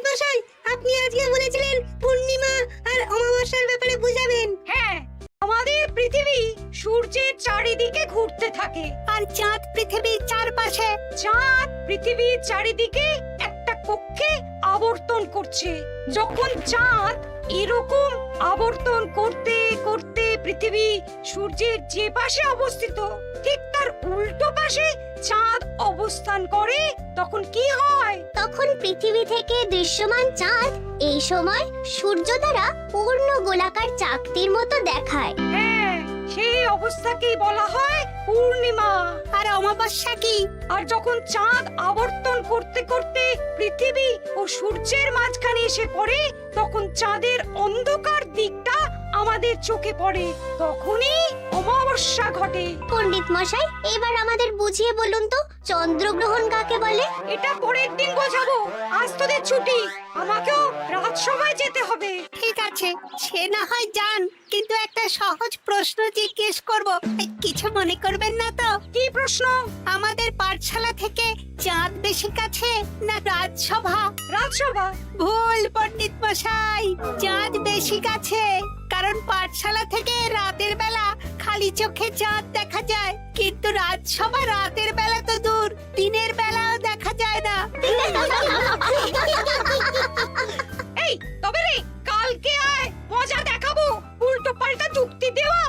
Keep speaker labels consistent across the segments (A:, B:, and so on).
A: মশাই, আপনি আজকে বলেছিলেন পূর্ণিমা আর অমাবস্যার ব্যাপারে বুঝাবেন।
B: হ্যাঁ, আমাদের পৃথিবী সূর্যের চারিদিকে ঘুরতে থাকে
A: আর চাঁদ পৃথিবীর চারপাশে।
B: চাঁদ পৃথিবীর চারিদিকে একটা কক্ষে আবর্তন করছে। যখন চাঁদ এরকম আবর্তন করতে করতে পৃথিবী সূর্যের যে পাশে অবস্থিত ঠিক তার উল্টো পাশে চাঁদ অবস্থান করে, তখন কি হয়?
C: তখন পৃথিবী থেকে দৃশ্যমান চাঁদ এই সময় সূর্য দ্বারা পূর্ণ গোলাকার চাকতির মতো দেখায়।
B: হ্যাঁ, সেই অবস্থাকেই বলা হয় পূর্ণিমা।
A: আর অমাবস্যা কি?
B: আর যখন চাঁদ আবর্তন করতে করতে পৃথিবী ও সূর্যের মাঝখানে এসে পড়ে, তখন চাঁদের অন্ধকার দিকটা আমাদের চোখে পড়ে, তখনই অমাবস্যা ঘটে।
C: পণ্ডিত মশাই, এবার আমাদের বুঝিয়ে বলুন তো চন্দ্রগ্রহণ কাকে বলে?
B: এটা পরের দিন বোঝাবো, আজ তোদের ছুটি, আমাকেও রাজসভায় যেতে হবে।
A: ঠিক আছে, সে না হয় যান, কিন্তু একটা সহজ প্রশ্ন জিজ্ঞেস করব, কিছু মনে করবেন না তো?
B: কি প্রশ্ন?
A: আমাদের পাঠশালা থেকে চাঁদ বেশি কাছে না রাজসভা?
B: রাজসভা?
A: ভুল পণ্ডিত মশাই, চাঁদ বেশি কাছে, কারণ পাঠশালা থেকে রাতের বেলা খালি চোখে চাঁদ দেখা যায়, কিন্তু রাজসভা রাতের বেলা তো দূর, দিনের বেলাও দেখা যায় না।
B: এই তবে রে, কালকে আয়, মজা দেখাবো, উল্টো পাল্টা যুক্তি দেওয়া।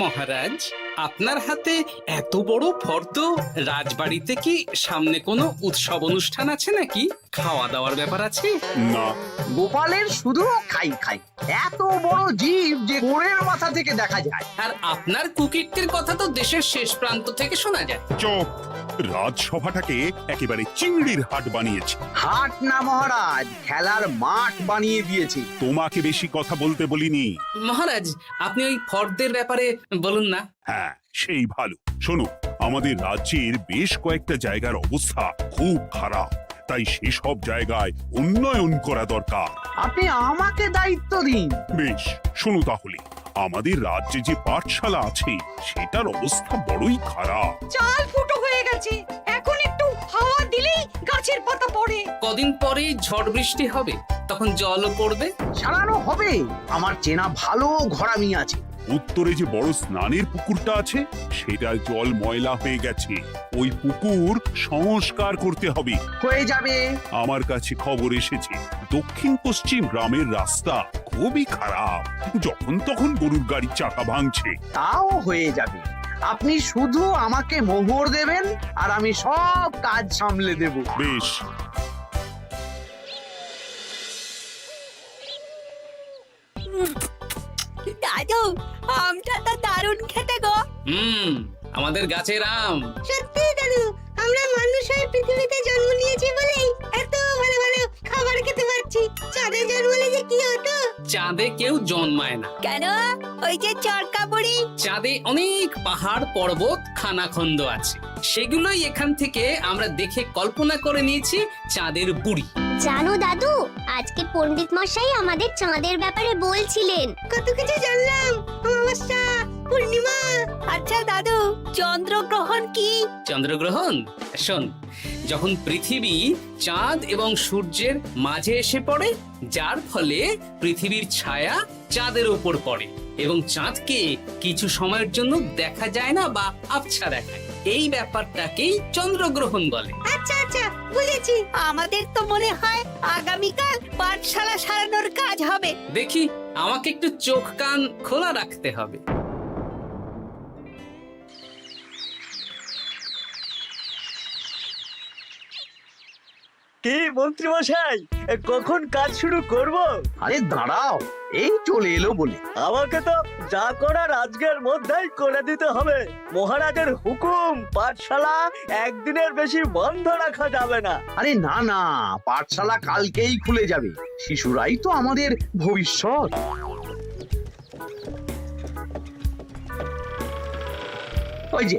D: মহারাজ, আপনার হাতে এত বড় ফর্দ, রাজবাড়িতে কি সামনে কোনো উৎসব অনুষ্ঠান আছে নাকি? খাওয়া দাওয়ার ব্যাপার আছে?
E: না,
F: গোপালের শুধু খাই খাই, এত বড় জীব যে গোড়ের মাথা থেকে দেখা যায়।
D: আর আপনার কুকীর্তির কথা তো দেশের শেষ প্রান্ত থেকে শোনা যায়।
E: চুপ! রাজসভাটাকে একেবারে চিংড়ির হাট বানিয়েছে।
F: হাট না মহারাজ, খেলার মাঠ বানিয়ে দিয়েছি।
E: তোমাকে বেশি কথা বলতে বলিনি।
D: মহারাজ, আপনি ওই ফর্দের ব্যাপারে বলুন না।
E: হ্যাঁ, সেই ভালো। শোনো, আমাদের রাজ্যের বেশ কয়েকটা জায়গার অবস্থা খুব খারাপ, তাই সেসব জায়গায় উন্নয়ন করা দরকার।
F: আপনি আমাকে দায়িত্ব দিন।
E: বেশ, শোনো তাহলে, আমাদের রাজ্যে যে পাঠশালা আছে সেটার অবস্থা বড়ই খারাপ।
B: চাল ফুটো হয়ে গেছে, এখন একটু হাওয়া দিলেই গাছের পাতা পড়ে।
D: কদিন পরেই ঝড় বৃষ্টি হবে, তখন জলও পড়বে।
F: সারানো হবে, আমার চেনা ভালো ঘরামি আছে।
E: উত্তরে যে বড় স্নানের পুকুরটা আছে সেটার জল ময়লা হয়ে গেছে, ওই পুকুর সংস্কার করতে হবে।
F: হয়ে যাবে।
E: আমার কাছে খবর এসেছে দক্ষিণ পশ্চিম গ্রামের রাস্তা খুবই খারাপ, যখন তখন গরুর গাড়ির চাকা ভাঙছে।
F: তাও হয়ে যাবে, আপনি শুধু আমাকে মোহর দেবেন আর আমি সব কাজ সামলে দেব।
E: বেশ,
A: দাদু, আমটা তো দারুণ খেতে গো।
D: আমাদের গাছের আম।
A: সত্যি দাদু, আমরা মানুষ হয়ে পৃথিবীতে জন্ম নিয়েছি বলেই এত ভালো ভালো খাবার খেতে পারছি। চাঁদে জন্মলে যে কি হতো?
D: চাঁদে কেউ জন্মায় না।
A: কেন? ওই যে চরকা বুড়ি।
D: চাঁদে অনেক পাহাড় পর্বত খানাখন্দ আছে, সেগুলোই এখান থেকে আমরা দেখে কল্পনা করে নিয়েছি চাঁদের বুড়ি।
C: জানো দাদু, আজকে পণ্ডিত মশাই আমাদের চাঁদের ব্যাপারে বলছিলেন।
A: কত কিছু জানলাম, অমাবস্যা, পূর্ণিমা। আচ্ছা দাদু, চন্দ্রগ্রহণ কি?
D: চন্দ্রগ্রহণ? শোন, যখন পৃথিবী চাঁদ এবং সূর্যের মাঝে এসে পড়ে, যার ফলে পৃথিবীর ছায়া চাঁদের উপর পড়ে এবং চাঁদকে কিছু সময়ের জন্য দেখা যায় না বা আবছা দেখায়, এই ব্যাপারটাকেই চন্দ্রগ্রহণ বলে।
A: আচ্ছা আচ্ছা, বুঝেছি। আমাদের তো মনে হয় আগামীকাল পাঠশালা সারানোর কাজ হবে।
D: দেখি, আমাকে একটু চোখ কান খোলা রাখতে হবে।
G: কি মন্ত্রী মশাই, কখন কাজ শুরু করব?
F: আরে দাঁড়াও, এই চলে এলো বলে।
G: আমাকে তো যা করার আজকের মধ্যেই করে দিতে হবে। মহারাজের হুকুম, পাঠশালা একদিনের বেশি বন্ধ রাখা যাবে না।
F: আরে না না, পাঠশালা কালকেই খুলে যাবে, শিশুরাই তো আমাদের ভবিষ্যৎ। ওই যে,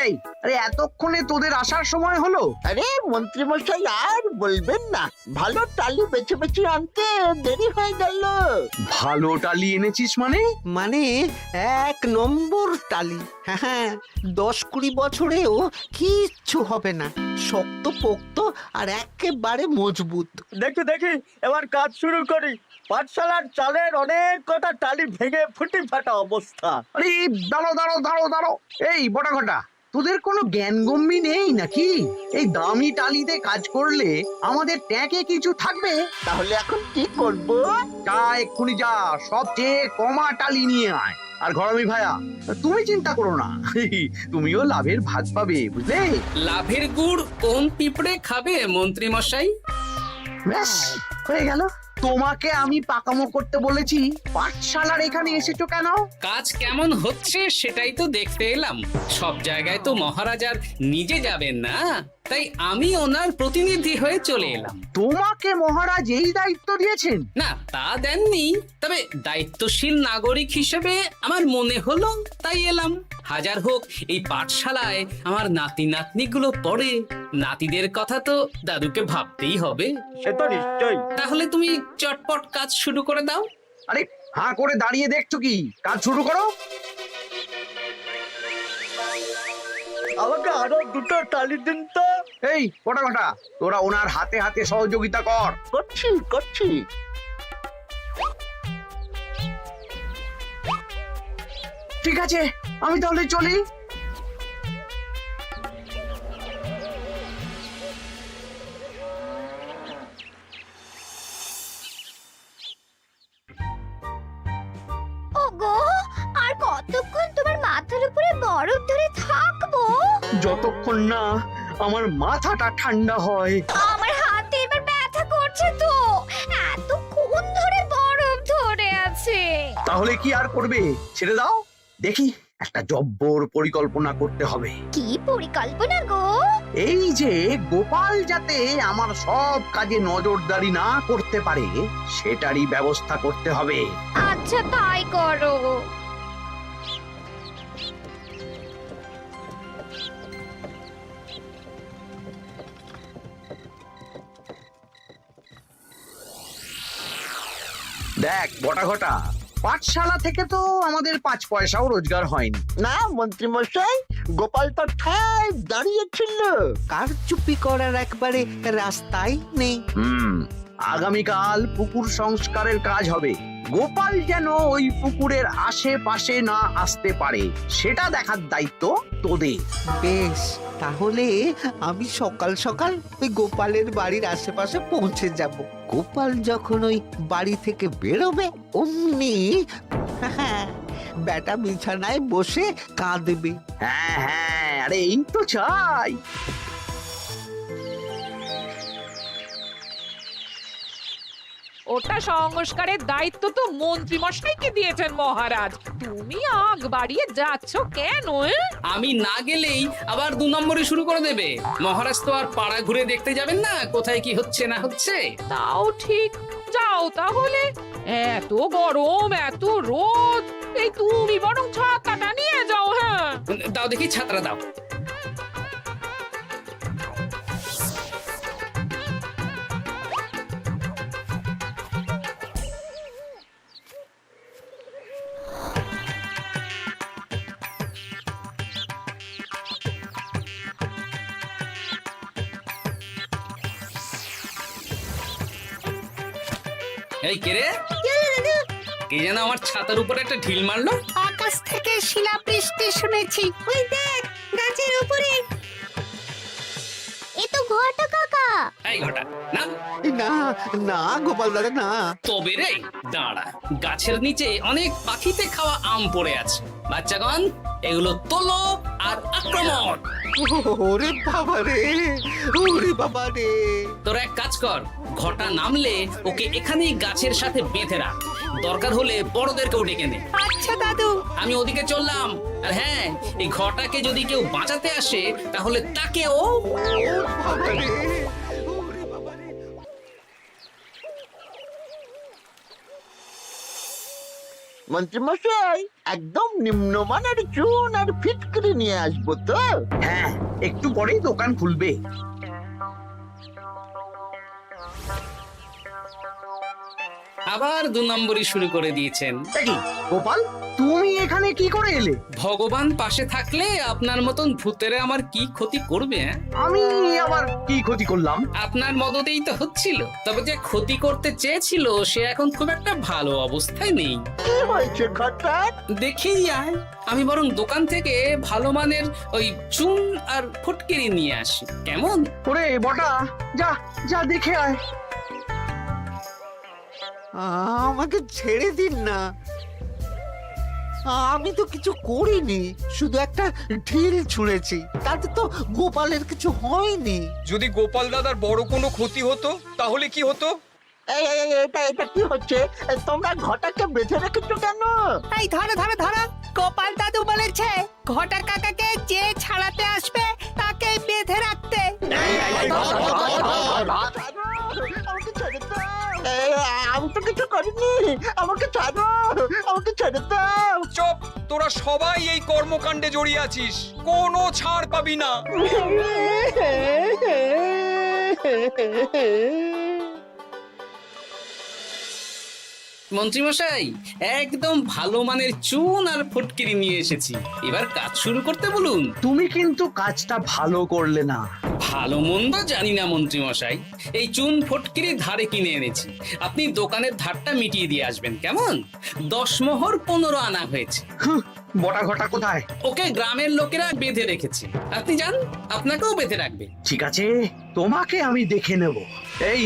F: এই আরে এতক্ষণে তোদের আসার সময় হলো?
H: আরে মন্ত্রী মশাই আর বলবেন না, ভালো টালি বেছে বেছে আনতে দেরি হয়ে গেল।
F: ভালো টালি এনেছিস মানে?
I: মানে 1 নম্বর টালি। হ্যাঁ, 10-20 বছরেও কিচ্ছু হবে না, শক্ত পোক্ত আর একেবারে মজবুত।
G: দেখি দেখি এবার কাজ শুরু করি। পাঠশালার চালের অনেক কটা টালি ভেঙে ফুটি ফাটা অবস্থা।
F: আরে দাঁড়ো। এই বটা ঘটা, তোদের কোনো জ্ঞানগম্যি নেই নাকি? এই দামি টালিতে কাজ করলে আমাদের ট্যাঁকে কিছু থাকবে?
H: তাহলে এখন কি করব?
F: যা এক্ষুনি যা, সবচেয়ে কমা টালি নিয়ে আয়। আর ঘরমি ভাইয়া, তুমি চিন্তা করো না, তুমিও লাভের ভাগ পাবে, বুঝলে?
D: লাভের গুড় কোন পিঁপড়ে খাবে মন্ত্রী মশাই?
F: ব্যাস হয়ে গেল। তোমাকে আমি পাকামো করতে বলেছি, পাঠশালার এখানে এসেছো কেন?
D: কাজ কেমন হচ্ছে সেটাই তো দেখতে এলাম। সব জায়গায় তো মহারাজার নিজে যাবেন না, তাই আমি ওনার প্রতিনিধি হয়ে চলে এলাম।
F: তোমাকে মহারাজ এই দায়িত্ব দিয়েছেন?
D: না, তা দেননি, তবে দায়িত্বশীল নাগরিক হিসেবে আমার মনে হলো তাই এলাম। হাজার হোক এই পাঠশালায় আমার নাতি নাতনিগুলো পড়ে, নাতিদের কথা তো দাদুকে ভাবতেই হবে।
G: সে তো নিশ্চয়ই।
D: তাহলে তুমি চটপট কাজ শুরু করে দাও।
F: আরে হাঁ করে দাঁড়িয়ে দেখছো কি? কাজ শুরু করো।
G: আমাকে আরো দুটো টালি দিন তো।
F: এই কটা কটা, তোরা ওনার হাতে হাতে সহযোগিতা কর।
H: করছি।
F: ঠিক আছে, আমি তাহলে চলি।
C: ওগো, আর কতক্ষণ তোমার মাথার উপরে বরফ ধরে থাকবো?
F: যতক্ষণ না আমার মাথাটা ঠান্ডা হয়।
C: আমার হাতে এবার ব্যথা করছে তো, এতক্ষণ ধরে বরফ ধরে আছে।
F: তাহলে কি আর করবে? ছেড়ে দাও, দেখি একটা জব্বর পরিকল্পনা করতে হবে।
C: কি পরিকল্পনা গো?
F: এই যে গোপাল যাতে আমার সব কাজে নজরদারি না করতে পারে, সেটারই ব্যবস্থা করতে হবে।
C: আচ্ছা তাই করো।
F: দেখ বটা ঘটা, পাঠশালা থেকে তো আমাদের 5 পয়সাও রোজগার হয়নি।
H: না মন্ত্রী মশাই, গোপাল তো ঠায় দাঁড়িয়েছিল।
I: কারচুপি করার একবারে রাস্তাই নেই।
F: আগামীকাল পুকুর সংস্কারের কাজ হবে। গোপাল যেন ওই পুকুরের আশেপাশে না আসতে পারে, সেটা দেখার দায়িত্ব তোদের।
I: বেশ, তাহলে আমি সকাল সকাল ওই গোপালের বাড়ির আশেপাশে পৌঁছে যাব। গোপাল যখন ওই বাড়ি থেকে বেরোবে অমনি বেটা বিছানায় বসে কাঁদবে।
F: হ্যাঁ, আরে এই তো চাই।
B: ওটা সংস্কারের দায়িত্ব তো মন্ত্রী মশাইকে দিয়েছেন মহারাজ। তুমি আগ বাড়িয়ে যাচ্ছ কেন?
D: আমি না গেলেই আবার 2 নম্বরে শুরু করে দেবে। মহারাজ তো আর পাড়া ঘুরে দেখতে যাবেন না কোথায় কি হচ্ছে না হচ্ছে।
B: তাও ঠিক, যাও তাহলে। এত গরম, এত রোদ, এই তুমি বরং ছাতাটা নিয়ে যাও। হ্যাঁ,
D: দাও দেখি ছাত্রা দাও। এই কে রে? কে যেন আমার ছাতার উপরে একটা ঢিল মারলো?
A: আকাশ থেকে শিলাবৃষ্টি শুনেছি। ওই দেখ গাছের উপরে।
C: এ তো ঘটা কাকা।
D: এই ঘটা না,
I: না না গোপাল দাদা না।
D: তবে রে দাঁড়া, গাছের নিচে অনেক পাখিতে খাওয়া আম পড়ে আছে। বাচ্চাগণ, এগুলো তোলো আর আক্রমণ।
I: ওরে বাবা রে, ওরে বাবা রে।
D: তোরা এক কাজ কর, ঘটা নামলে ওকে এখানেই গাছের সাথে বেঁধে রাখ। দরকার হলে বড়দেরকেও ডেকে নে।
A: আচ্ছা দাদু।
D: আমি ওদিকে চললাম। আর হ্যাঁ, এই ঘটাকে যদি কেউ বাঁচাতে আসে তাহলে তাকেও।
I: বাবা রে, ওরে বাবা রে।
H: মন্ত্রীমশাই একদম নিম্নমানের চুন আর ফিটকিরি নিয়ে আসবো তো।
F: হ্যাঁ, একটু পরেই দোকান খুলবে।
D: আবার 2 নম্বরই শুরু করে দিয়েছেন।
F: দেখি গোপাল, তুমি এখানে কি করে এলে?
D: ভগবান পাশে থাকলে আপনার মতন ভূতেরা আমার কি ক্ষতি করবে?
F: আমি আবার কি ক্ষতি করলাম?
D: আপনার মদতেই তো হচ্ছিল। তবে যে ক্ষতি করতে চেয়েছিল সে এখন খুব একটা ভালো অবস্থায় নেই।
H: কি হয়েছে ঘটাৎ?
D: দেখেই আয়, আমি বরং দোকান থেকে ভালো মানের ওই চুন আর ফটকিরি নিয়ে আসি, কেমন?
F: ওরে বটা, যা যা দেখে আয়।
I: আমাকে ছেড়ে দিন না, আমি তো কিছু করিনি, শুধু একটা ঢিল ছুঁড়েছি, তাতে তো গোপালের কিছু হয়নি।
J: যদি গোপাল দাদার বড় কোনো ক্ষতি হতো তাহলে কি হতো?
H: এটা কি হচ্ছে? তোমরা ঘটাকে বেঁধে রেখেছো কেন?
A: এই ধরো ধরো ধরো, গোপাল দাদু বলেছে ঘটা কাকাকে যে ছাড়াতে আসবে তাকে বেঁধে রাখতে।
H: আমাকে ছেড়ে দাও। আমি তো কিছু করিনি, আমাকে ছাড়ো, আমাকে ছেড়ে দাও।
J: চুপ, তোরা সবাই এই কর্মকাণ্ডে জড়িয়ে আছিস, কোনো ছাড় পাবি না।
D: মন্ত্রীমশাই, একদম ভালো মানের চুন আর ফটকিরি নিয়ে এসেছি, এবার কাজ শুরু করতে বলুন।
F: তুমি কিন্তু কাজটা ভালো করলে না।
D: ভালো মন্দ জানি না মন্ত্রীমশাই, এই চুন ফটকিরি ধারে কিনে এনেছি, আপনি দোকানের ধারটা মিটিয়ে দিয়ে আসবেন, কেমন? 10 মোহর 15 আনা হয়েছে।
F: বটা ঘটা কোথায়?
D: ওকে গ্রামের লোকেরা বেঁধে রেখেছে, আপনি যান, আপনাকেও বেঁধে রাখবে।
F: ঠিক আছে, তোমাকে আমি দেখে নেব। এই,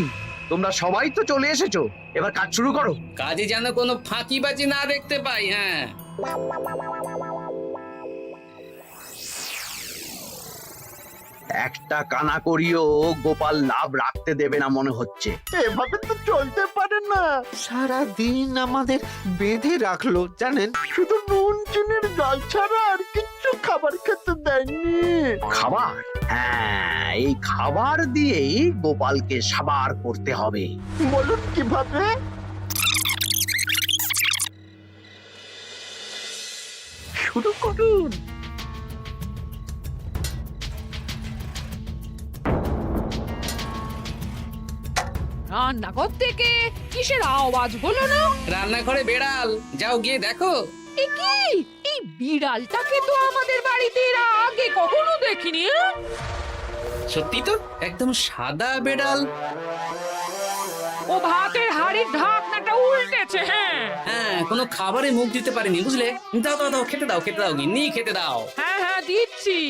F: তোমরা সবাই তো চলে এসেছো, এবার কাজ শুরু করো।
D: কাজে যেন কোনো ফাঁকিবাজি না দেখতে পাই। হ্যাঁ,
F: একটা কানা করিও গোপাল লাভ রাখতে দেবে না মনে হচ্ছে।
H: এভাবে তো চলতে পারে না।
I: সারা দিন আমাদের বেঁধে রাখলো জানেন।
H: শুধু নুন চিনির জল ছাড়া আর কিচ্ছু খাবার খেতে দেয়নি।
F: খাবার? হ্যাঁ, এই খাবার দিয়েই গোপালকে সাবার করতে হবে।
H: বলুন কিভাবে? শুরু করুন।
B: রান্নাঘর থেকে কিসের আওয়াজ হলো না?
D: রান্নাঘরে বেড়াল, যাও গিয়ে দেখো।
B: এ কি? এই বিড়ালটাকে তো আমাদের বাড়িতে এর আগে কখনো দেখিনি।
D: সত্যি তো, একদম সাদা বেড়াল।
B: ও ভাতের হাড়ির ঢাকনাটা উল্টেছে। হ্যাঁ
D: হ্যাঁ, কোনো খাবারে মুখ দিতে পারেনি, বুঝলে? দাও দাও দাও, খেতে দাও, খেতে দাও, গিন্নি খেতে দাও।
B: হ্যাঁ হ্যাঁ, দিচ্ছি।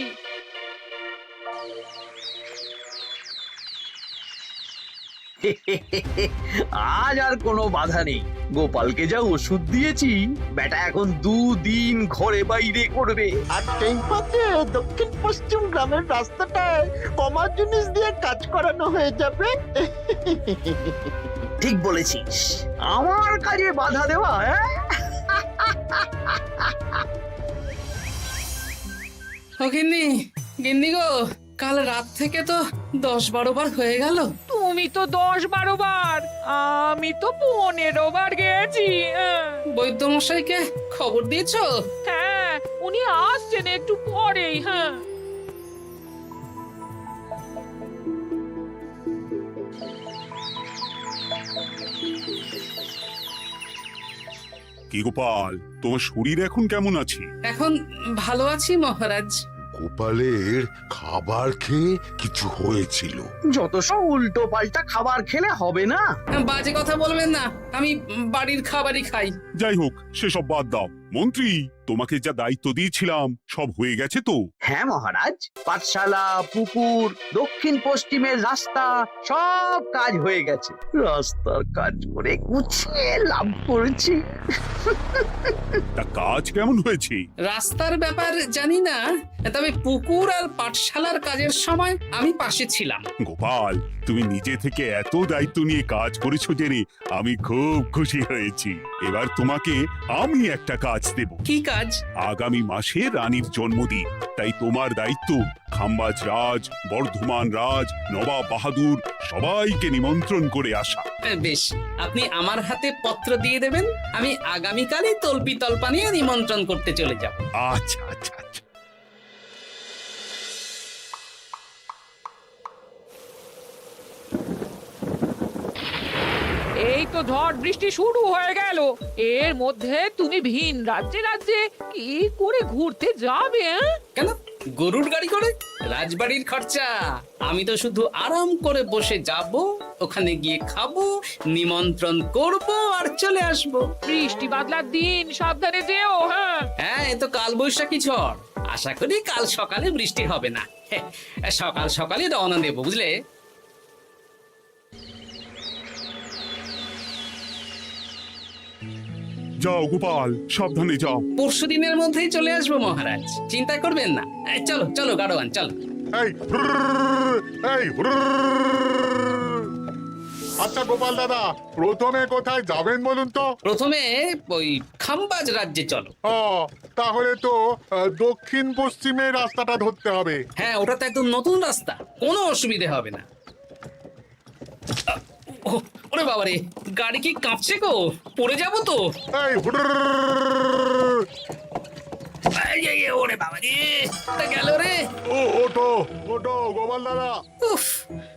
F: আজ আর কোনো বাধা নেই। গোপালকে যা ওষুধ দিয়েছি, বেটা এখন 2 দিন ঘরে বাইরে করবে।
H: আর সেই ফাঁকে দক্ষিণ পশ্চিম গ্রামের রাস্তাটায় কমা জিনিস দিয়ে কাজ করানো হয়ে যাবে।
F: ঠিক বলেছিস, আমার কাজে বাধা দেওয়া।
D: ও গিন্নি, গিন্নি গো, কাল রাত থেকে তো 10-12 বার হয়ে গেল।
B: তুমি তো 10-12 বার, আমি তো 15 বার গেছি।
D: বৈদ্যমশাইকে খবর দিয়েছো?
B: হ্যাঁ, উনি আসছেন একটু পরেই। হ্যাঁ,
E: কি গোপাল, তোমার শরীর এখন কেমন আছে?
D: এখন ভালো আছি মহারাজ।
K: গোপালের খাবার খেয়ে কিছু হয়েছিল।
F: যত সব উল্টো পাল্টা খাবার খেলে হবে না।
D: বাজে কথা বলবেন না, আমি বাড়ির খাবারই খাই।
E: যাই হোক, সেসব বাদ দাও। মন্ত্রী, তোমাকে যা দায়িত্ব দিয়েছিলাম সব হয়ে গেছে তো?
F: হ্যাঁ মহারাজ, পাঠশালা, পুকুর, দক্ষিণ পশ্চিমের রাস্তা সব কাজ হয়ে গেছে। রাস্তার কাজ করে গুছিয়ে লাভ করেছি।
E: তা কাজ কেমন হয়েছে?
D: রাস্তার ব্যাপার জানি না, তবে পুকুর আর পাঠশালার কাজের সময় আমি পাশে ছিলাম।
E: গোপাল, তুমি নিজে থেকে এত দায়িত্ব নিয়ে কাজ করেছো জেনে আমি খুব খুশি হয়েছি। এবার তোমাকে আমি একটা কাজ কাজ দেব।
D: কি কাজ?
E: আগামী মাসে রানীর জন্মদিন, তাই তোমার দায়িত্ব খাম্বাজ রাজ, বর্ধমান রাজ, নবাব বাহাদুর সবাইকে নিমন্ত্রণ করে আসা।
D: বেশ, আপনি আমার হাতে পত্র দিয়ে দেবেন, আমি আগামীকালই তল্পি তল্পা নিয়ে নিমন্ত্রণ করতে চলে যাব।
E: আচ্ছা আচ্ছা আচ্ছা।
L: এই তো ঝড় বৃষ্টি শুরু হয়ে গেল, এর মধ্যে তুমি ভিন রাজ্যে রাজ্যে কি করে ঘুরতে যাবে?
D: কেন, গরুর গাড়ি করে? রাজবাড়ির খরচা। আমি তো শুধু আরাম করে বসে যাব, ওখানে গিয়ে খাবো, নিমন্ত্রণ করব আর চলে আসব।
L: বৃষ্টি বাদলার দিন, সাবধানে যেও। হ্যাঁ
D: হ্যাঁ, এ তো কাল বৈশাখী ঝড়, আশা করি কাল সকালে বৃষ্টি হবে না। সকাল সকালে রওনা দেবো, বুঝলে?
E: যাও গোপাল, সাবধানে যাও।
D: পরশু দিনের মধ্যেই চলে আসবো মহারাজ, চিন্তা করবেন না। চলো চলো গাড়োয়ান, চলো।
K: এই আচ্ছা গোপাল দাদা, প্রথমে কোথায় যাবেন বলুন তো?
D: প্রথমে ওই খাম্বাজ রাজ্যে চলো।
K: ও, তাহলে তো দক্ষিণ পশ্চিমে রাস্তাটা ধরতে হবে।
D: হ্যাঁ, ওটা তো একদম নতুন রাস্তা, কোনো অসুবিধে হবে না। ওরে বাবারে, গাড়ি কি কাঁপছে গো, পড়ে যাবো তো।
K: এই
D: ওরে বাবা রে, গেল রে।
K: ওটো ওটো গোপাল দাদা।
D: উফ,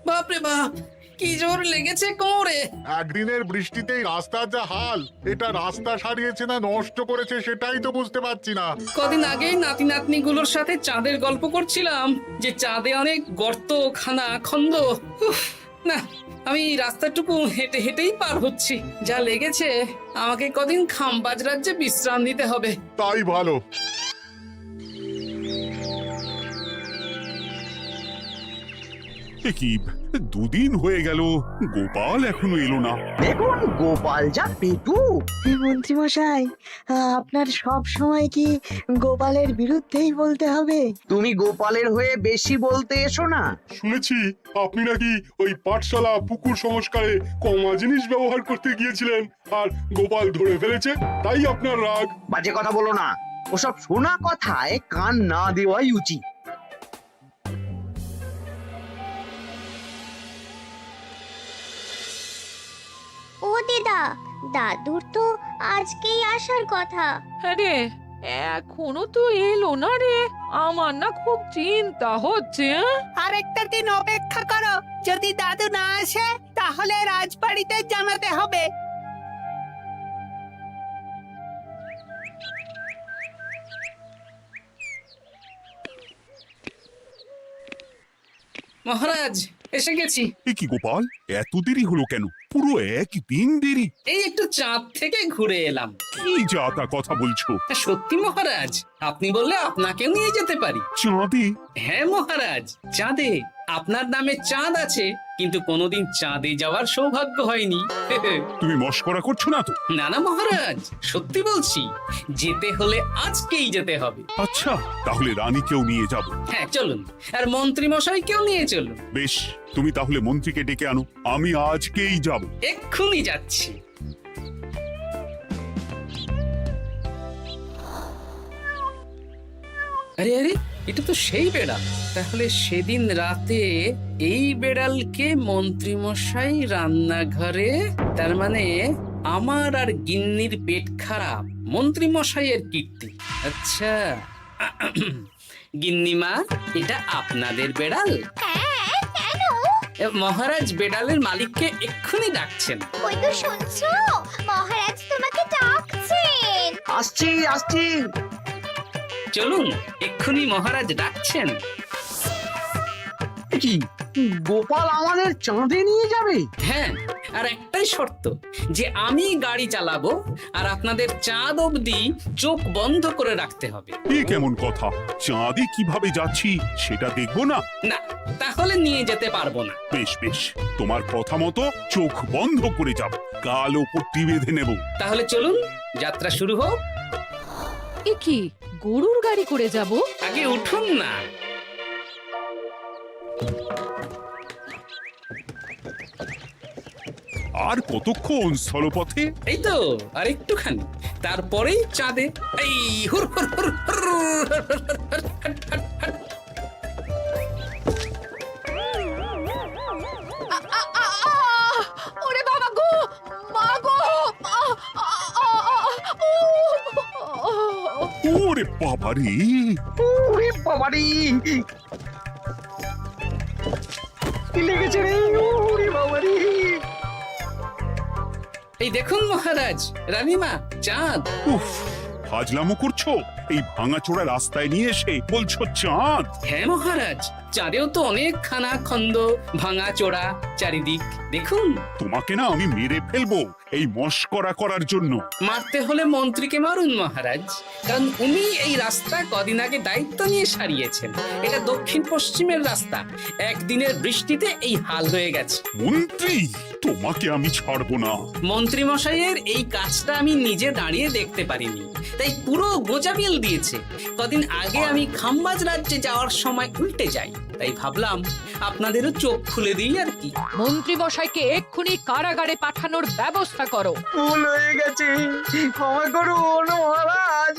D: বাপরে বাপ, কি জোর লেগেছে কোমরে।
K: একদিনের বৃষ্টিতেই রাস্তার যা হাল, এটা রাস্তা সারিয়েছে না নষ্ট করেছে সেটাই তো বুঝতে পারছি না।
D: কদিন আগেই নাতি নাতনি গুলোর সাথে চাঁদের গল্প করছিলাম, যে চাঁদে অনেক গর্ত, খানা খন্দ। উফ, না, আমি রাস্তাটুকু হেঁটে হেঁটেই পার হচ্ছি। যা লেগেছে, আমাকে কদিন খাম্বাজ রাজ্যে বিশ্রাম নিতে হবে।
K: তাই ভালো।
E: এ কি, দুদিন হয়ে গেল গোপাল এখনো এলো না।
F: দেখুন গোপাল যা পেটু।
G: মন্ত্রী মশাই, আপনার সব সময় কি গোপালের বিরুদ্ধেই বলতে হবে?
F: তুমি গোপালের হয়ে বেশি বলতে এসো না।
K: শুনেছি আপনি নাকি ওই পাঠশালা পুকুর সংস্কারে কমা জিনিস ব্যবহার করতে গিয়েছিলেন, আর গোপাল ধরে ফেলেছে, তাই আপনার রাগ।
F: বাজে কথা বলো না, ওসব শোনা কথায় কান না দেওয়াই উচিত।
C: ও দিদা, দাদুর তো আজকেই আসার কথা।
L: আরে এখনো তো এলো না রে, আমার না খুব চিন্তা হচ্ছে।
A: আরেকটা দিন অপেক্ষা করো, যদি দাদু না আসে তাহলে রাজবাড়িতে জানাতে হবে।
D: মহারাজ, এসে গেছি।
E: এ কি গোপাল, এত দেরি হলো কেন? পুরো একদিন দেরি।
D: এই একটু চাঁদ থেকে ঘুরে এলাম।
E: কি যা তা কথা বলছো?
D: সত্যি মহারাজ, আপনি বললে আপনাকেও নিয়ে যেতে পারি।
E: চাঁদে?
D: হ্যাঁ মহারাজ, চাঁদে। আপনার নামে চাঁদ আছে, কিন্তু কোনোদিন চাঁদে যাওয়ার সৌভাগ্য হয়নি।
E: তুমি মস্করা করছো না তো?
D: না না মহারাজ, সত্যি বলছি, যেতে হলে আজকেই যেতে হবে।
E: আচ্ছা, তাহলে রানীকেও নিয়ে যাব।
D: হ্যাঁ চলুন, আর মন্ত্রী মশাইকেও নিয়ে চলুন।
E: বেশ, তুমি তাহলে মন্ত্রীকে ডেকে আনো, আমি আজকেই যাব।
D: এক্ষুনি যাচ্ছি। আরে আরে, এটা তো সেই বেড়াল। তাহলে সেদিন রাতে এই বেড়ালকে মন্ত্রী মশাই রান্নাঘরে, তার মানে আমার আর গিন্নির পেট খারাপ, মন্ত্রী মশাইয়ের কীর্তি। আচ্ছা, গিন্নিমা, এটা আপনাদের বেড়াল?
C: হ্যাঁ, কেন?
D: মহারাজ বেড়ালের মালিককে এক্ষুনি ডাকছেন।
C: ওই তো শুনছো, মহারাজ তোমাকে ডাকছেন।
F: আসছি আসছি।
D: চলুন, এক্ষুনি মহারাজ ডাকছেন।
F: কি, গোপাল আমাদের চাঁদে নিয়ে যাবে?
D: হ্যাঁ, আর একটাই শর্ত, যে আমি গাড়ি চালাবো আর আপনাদের চাঁদ অবধি চোখ বন্ধ করে রাখতে হবে।
E: এ কেমন কথা? চাঁদে কিভাবে যাচ্ছি সেটা দেখবো না?
D: না, তাহলে নিয়ে যেতে পারবো না।
E: বেশ বেশ, তোমার কথা মতো চোখ বন্ধ করে যাব, কালো পট্টি বেঁধে নেব।
D: তাহলে চলুন, যাত্রা শুরু হোক।
L: এ কি, গরুর গাড়ি করে যাব?
D: আগে উঠুন না।
E: আর কতক্ষণ স্থলপথে?
D: এই তো আর একটুখানি, তারপরেই চাঁদে। এই হুর হুর হুর হুর, হাট, হাট, হাট।
L: ওরে বাবা গো, মা গো,
E: ওরে বাবারে!
F: ওরে বাবারি, কি লেগেছে রে? ওরে বাবারি!
D: এই দেখুন মহারাজ, রানীমা, চাঁদ।
E: উফ, ফাজলামো করছো? এই ভাঙাচোরা রাস্তায় নিয়ে এসে বলছো চাঁদ?
D: হ্যাঁ মহারাজ, চাঁদেও তো অনেক খানা খন্দ, ভাঙা চোরা চারিদিক। দেখুন,
E: তোমাকে না আমি মেরে ফেলবো এই মস্করা করার জন্য।
D: মারতে হলে মন্ত্রীকে মারুন মহারাজ, কারণ উনি এই রাস্তা কদিন আগে দায়িত্ব নিয়ে সারিয়েছেন। এটা দক্ষিণ পশ্চিমের রাস্তা, একদিনের বৃষ্টিতে এই হাল হয়ে গেছে।
E: মন্ত্রী, তোমাকে আমি ছাড়বো না।
D: মন্ত্রী মশাইয়ের এই কাজটা আমি নিজে দাঁড়িয়ে দেখতে পারিনি, তাই পুরো গোজামিল দিয়েছে। কদিন আগে আমি খাম্বাজ রাজ্যে যাওয়ার সময় উল্টে যাই, তাই ভাবলাম আপনাদেরও চোখ খুলে দিই আর কি।
L: মন্ত্রী মশাইকে এক্ষুনি কারাগারে পাঠানোর ব্যবস্থা করো।
F: ভুল হয়ে গেছে, ক্ষমা করুন মহারাজ।